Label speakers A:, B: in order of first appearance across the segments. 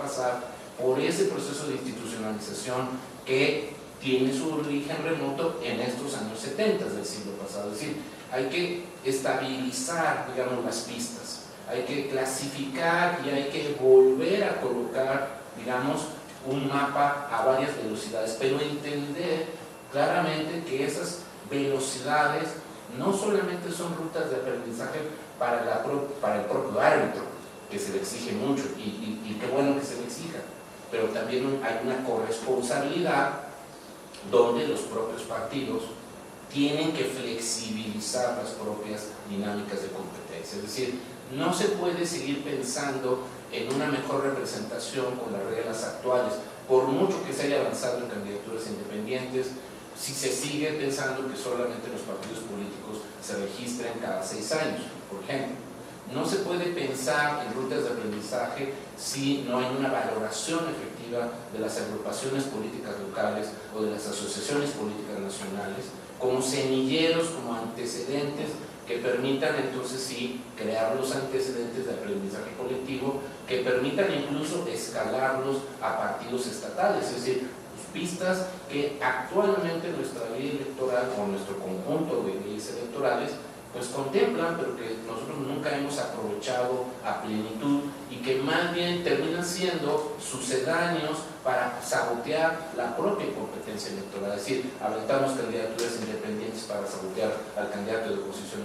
A: pasar por ese proceso de institucionalización que tiene su origen remoto en estos años 70 del siglo pasado. Es decir, hay que estabilizar, digamos, las pistas, hay que clasificar y hay que volver a colocar, digamos, un mapa a varias velocidades, pero entender claramente que esas velocidades no solamente son rutas de aprendizaje para el propio árbitro, que se le exige mucho, y qué bueno que se le exija, pero también hay una corresponsabilidad donde los propios partidos tienen que flexibilizar las propias dinámicas de competencia. Es decir, no se puede seguir pensando en una mejor representación con las reglas actuales, por mucho que se haya avanzado en candidaturas independientes, si se sigue pensando que solamente los partidos políticos se registran cada 6 años, por ejemplo. No se puede pensar en rutas de aprendizaje si no hay una valoración efectiva de las agrupaciones políticas locales o de las asociaciones políticas nacionales como semilleros, como antecedentes que permitan entonces sí crear los antecedentes de aprendizaje colectivo, que permitan incluso escalarlos a partidos estatales, es decir, pistas que actualmente nuestra ley electoral o nuestro conjunto de leyes electorales pues contemplan, pero que nosotros nunca hemos aprovechado a plenitud y que más bien terminan siendo sucedáneos para sabotear la propia competencia electoral, es decir, aventamos candidaturas independientes para sabotear al candidato de oposición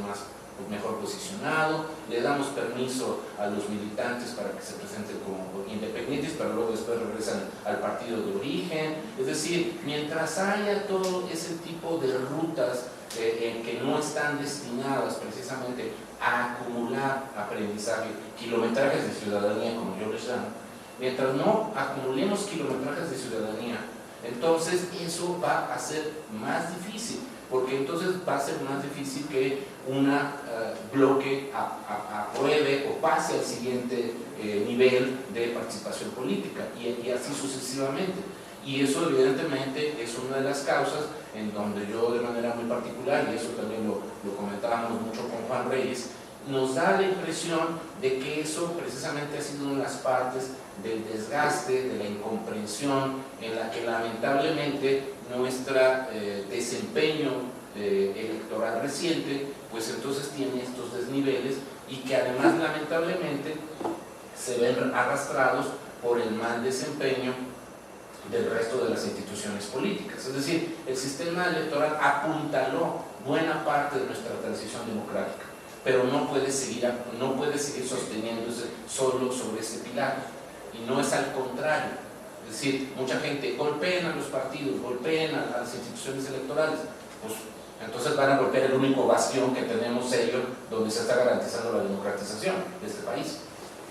A: mejor posicionado, le damos permiso a los militantes para que se presenten como independientes, pero luego después regresan al partido de origen. Es decir, mientras haya todo ese tipo de rutas que no están destinadas precisamente a acumular aprendizaje, kilometrajes de ciudadanía, como yo les llamo, mientras no acumulemos kilometrajes de ciudadanía, entonces eso va a ser más difícil, porque entonces va a ser más difícil que un bloque apruebe o pase al siguiente nivel de participación política y así sucesivamente. Y eso evidentemente es una de las causas en donde yo de manera muy particular, y eso también lo comentábamos mucho con Juan Reyes, nos da la impresión de que eso precisamente ha sido una de las partes del desgaste, de la incomprensión, en la que lamentablemente nuestro desempeño electoral reciente, pues entonces tiene estos desniveles y que además lamentablemente se ven arrastrados por el mal desempeño del resto de las instituciones políticas. Es decir, el sistema electoral apuntaló buena parte de nuestra transición democrática, pero no puede seguir sosteniéndose solo sobre ese pilar, y no es al contrario. Es decir, mucha gente golpea a los partidos, golpea a las instituciones electorales, pues entonces van a golpear el único bastión que tenemos serio donde se está garantizando la democratización de este país.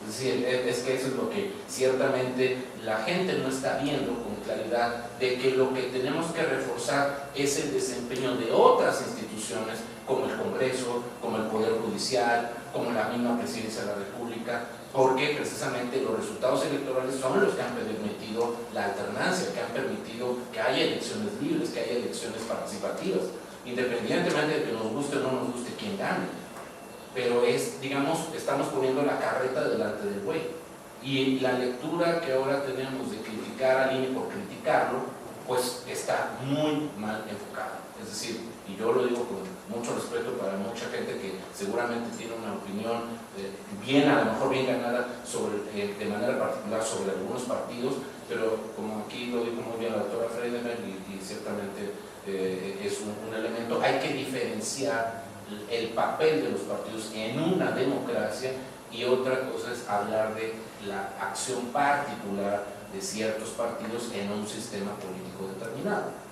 A: Es decir, es que eso es lo que ciertamente la gente no está viendo con claridad, de que lo que tenemos que reforzar es el desempeño de otras instituciones como el Congreso, como el Poder Judicial, como la misma Presidencia de la República, porque precisamente los resultados electorales son los que han permitido la alternancia, que han permitido que haya elecciones libres, que haya elecciones participativas, independientemente de que nos guste o no nos guste quién gane. Pero es, digamos, estamos poniendo la carreta delante del buey. Y la lectura que ahora tenemos de criticar al INE por criticarlo, pues está muy mal enfocada. Es decir, y yo lo digo con mucho respeto para mucha gente que seguramente tiene una opinión a lo mejor bien ganada de manera particular sobre algunos partidos, pero como aquí lo dijo muy bien la doctora Friedemann, y ciertamente es un elemento, hay que diferenciar el papel de los partidos en una democracia, y otra cosa es hablar de la acción particular de ciertos partidos en un sistema político determinado.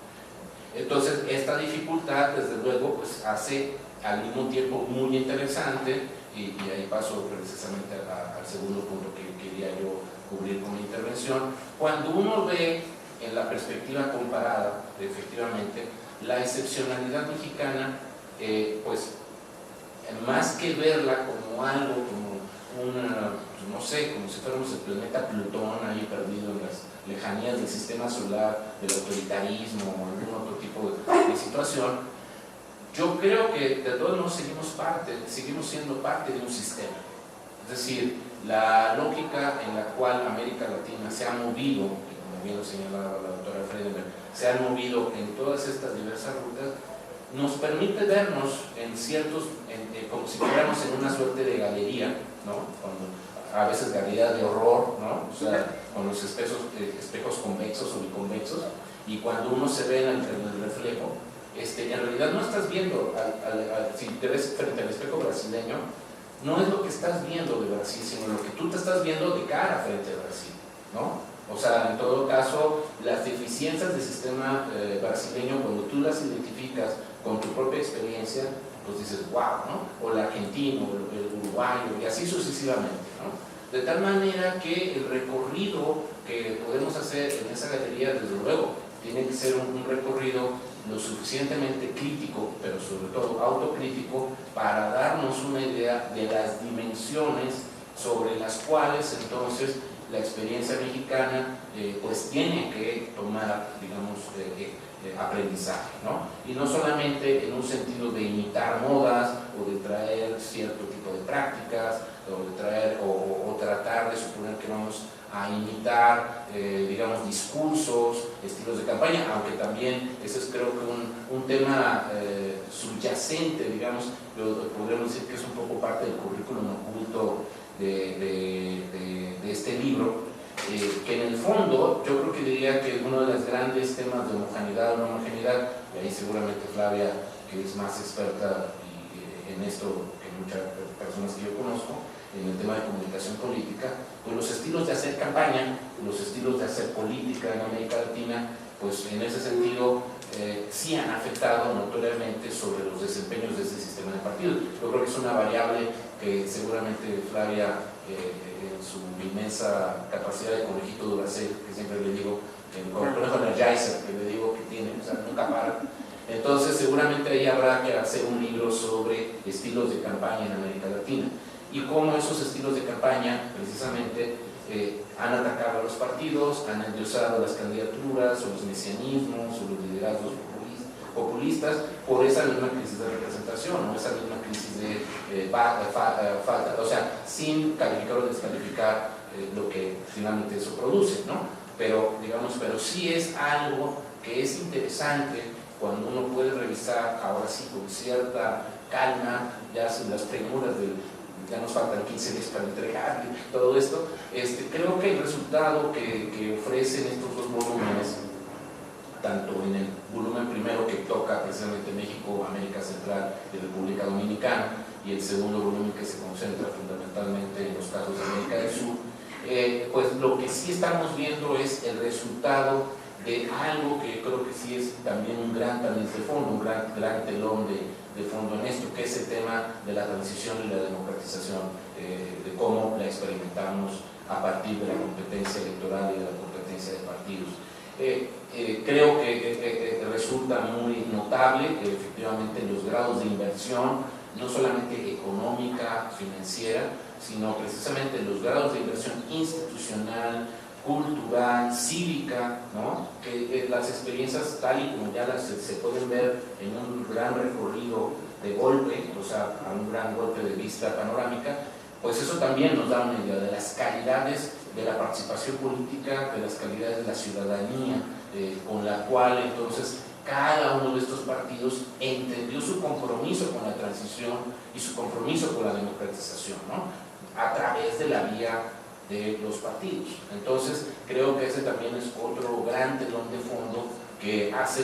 A: Entonces, esta dificultad, desde luego, pues hace al mismo tiempo muy interesante, y ahí paso precisamente al segundo punto que quería yo cubrir con mi intervención, cuando uno ve en la perspectiva comparada, efectivamente, la excepcionalidad mexicana, pues más que verla como algo, como no sé, como si fuéramos el planeta Plutón ahí perdido en las lejanías del sistema solar, del autoritarismo o algún otro tipo de situación, yo creo que de todos modos seguimos siendo parte de un sistema. Es decir, la lógica en la cual América Latina se ha movido, y como bien lo señalaba la doctora Friedenberg, se han movido en todas estas diversas rutas, nos permite vernos en ciertos, como si fuéramos en una suerte de galería, ¿no? A veces galería de horror, ¿no? O sea, con los espejos convexos o biconvexos, y cuando uno se ve en el reflejo, en realidad no estás viendo, si te ves frente al espejo brasileño, no es lo que estás viendo de Brasil, sino lo que tú te estás viendo de cara frente a Brasil, ¿no? O sea, en todo caso, las deficiencias del sistema brasileño, cuando tú las identificas con tu propia experiencia, pues dices, wow, ¿no? O el argentino, el uruguayo, y así sucesivamente, ¿no? De tal manera que el recorrido que podemos hacer en esa galería, desde luego, tiene que ser un recorrido lo suficientemente crítico, pero sobre todo autocrítico, para darnos una idea de las dimensiones sobre las cuales entonces la experiencia mexicana pues tiene que tomar, digamos, aprendizaje, ¿no? Y no solamente en un sentido de imitar modas o de traer cierto tipo de prácticas o de traer o tratar de suponer que vamos a imitar, digamos, discursos, estilos de campaña, aunque también ese es creo que un tema subyacente, digamos, podríamos decir que es un poco parte del currículum oculto de este libro, que en el fondo yo creo que diría que uno de los grandes temas de homogeneidad o no homogeneidad, y ahí seguramente Flavia, que es más experta en esto que muchas personas que yo conozco, en el tema de comunicación política, pues los estilos de hacer campaña, los estilos de hacer política en América Latina, pues en ese sentido sí han afectado notoriamente sobre los desempeños de este sistema de partidos. Yo creo que es una variable que seguramente Flavia, en su inmensa capacidad de conejito Duracell, que siempre le digo, el conejo Energizer, que le digo que tiene, o sea, nunca para. Entonces seguramente ahí habrá que hacer un libro sobre estilos de campaña en América Latina y cómo esos estilos de campaña precisamente han atacado a los partidos, han endiosado las candidaturas o los mesianismos o los liderazgos populistas por esa misma crisis de representación o esa misma crisis de falta, o sea, sin calificar o descalificar lo que finalmente eso produce, ¿no? Pero, digamos, pero sí es algo que es interesante cuando uno puede revisar, ahora sí, con cierta calma, ya sin las premuras del ya nos faltan 15 días para entregar todo esto, creo que el resultado que ofrecen estos dos volúmenes, tanto en el volumen primero que toca precisamente México, América Central y República Dominicana, y el segundo volumen que se concentra fundamentalmente en los casos de América del Sur, pues lo que sí estamos viendo es el resultado de algo que creo que sí es también un gran tamiz de fondo, un gran telón de fondo en esto, que es el tema de la transición y la democratización, de cómo la experimentamos a partir de la competencia electoral y de la competencia de partidos. Creo que resulta muy notable que efectivamente los grados de inversión, no solamente económica, financiera, sino precisamente los grados de inversión institucional, cultural, cívica, ¿no? Que las experiencias tal y como ya se pueden ver en un gran recorrido de golpe, o sea, a un gran golpe de vista panorámica, pues eso también nos da una idea de las calidades de la participación política, de las calidades de la ciudadanía, con la cual entonces cada uno de estos partidos entendió su compromiso con la transición y su compromiso con la democratización, ¿no? A través de la vía de los partidos. Entonces creo que ese también es otro gran telón de fondo que hace